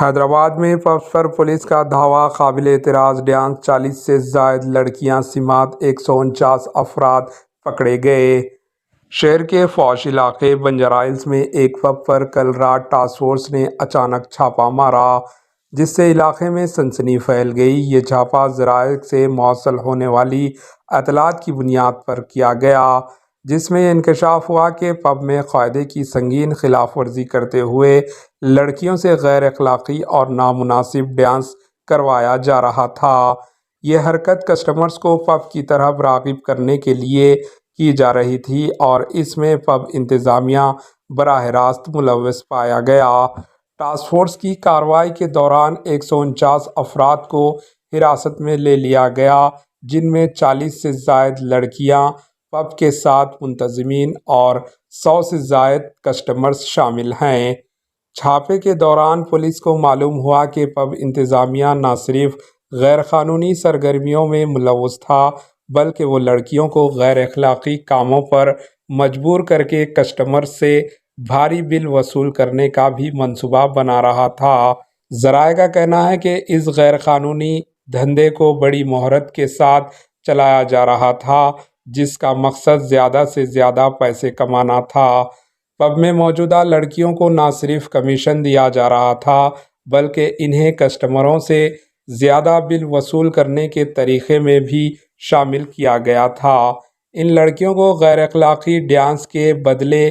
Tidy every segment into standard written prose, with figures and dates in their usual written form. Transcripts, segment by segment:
حیدرآباد میں پبز پر پولیس کا دھاوا، قابل اعتراض ڈانس، 40 سے زائد لڑکیاں سمیت 149 افراد پکڑے گئے۔ شہر کے فوش علاقے بنجارا ہلز میں ایک پب پر کل رات ٹاسک فورس نے اچانک چھاپہ مارا، جس سے علاقے میں سنسنی پھیل گئی۔ یہ چھاپہ ذرائع سے موصول ہونے والی اطلاعات کی بنیاد پر کیا گیا، جس میں انکشاف ہوا کہ پب میں قاعدے کی سنگین خلاف ورزی کرتے ہوئے لڑکیوں سے غیر اخلاقی اور نامناسب ڈانس کروایا جا رہا تھا۔ یہ حرکت کسٹمرز کو پب کی طرف راغب کرنے کے لیے کی جا رہی تھی اور اس میں پب انتظامیہ براہ راست ملوث پایا گیا۔ ٹاسک فورس کی کارروائی کے دوران 149 افراد کو حراست میں لے لیا گیا، جن میں 40 سے زائد لڑکیاں، پب کے 7 منتظمین اور 100 سے زائد کسٹمرز شامل ہیں۔ چھاپے کے دوران پولیس کو معلوم ہوا کہ پب انتظامیہ نہ صرف غیر قانونی سرگرمیوں میں ملوث تھا، بلکہ وہ لڑکیوں کو غیر اخلاقی کاموں پر مجبور کر کے کسٹمرز سے بھاری بل وصول کرنے کا بھی منصوبہ بنا رہا تھا۔ ذرائع کا کہنا ہے کہ اس غیر قانونی دھندے کو بڑی مہارت کے ساتھ چلایا جا رہا تھا، جس کا مقصد زیادہ سے زیادہ پیسے کمانا تھا۔ پب میں موجودہ لڑکیوں کو نہ صرف کمیشن دیا جا رہا تھا، بلکہ انہیں کسٹمروں سے زیادہ بل وصول کرنے کے طریقے میں بھی شامل کیا گیا تھا۔ ان لڑکیوں کو غیر اخلاقی ڈانس کے بدلے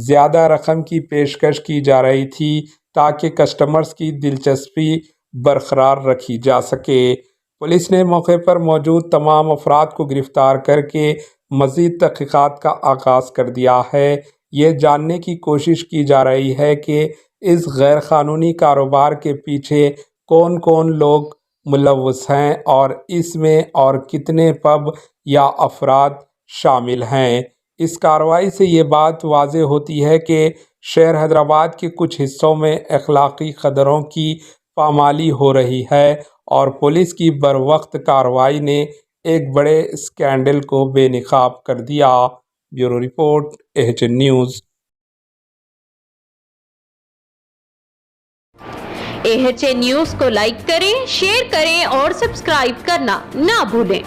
زیادہ رقم کی پیشکش کی جا رہی تھی تاکہ کسٹمرز کی دلچسپی برقرار رکھی جا سکے۔ پولیس نے موقع پر موجود تمام افراد کو گرفتار کر کے مزید تحقیقات کا آغاز کر دیا ہے۔ یہ جاننے کی کوشش کی جا رہی ہے کہ اس غیر قانونی کاروبار کے پیچھے کون کون لوگ ملوث ہیں اور اس میں اور کتنے پب یا افراد شامل ہیں۔ اس کارروائی سے یہ بات واضح ہوتی ہے کہ شہر حیدرآباد کے کچھ حصوں میں اخلاقی قدروں کی پامالی ہو رہی ہے اور پولیس کی بروقت کارروائی نے ایک بڑے اسکینڈل کو بے نقاب کر دیا۔ Bureau report, AHN news. AHN news کو لائک کریں، شیئر کریں اور سبسکرائب کرنا نہ بھولیں۔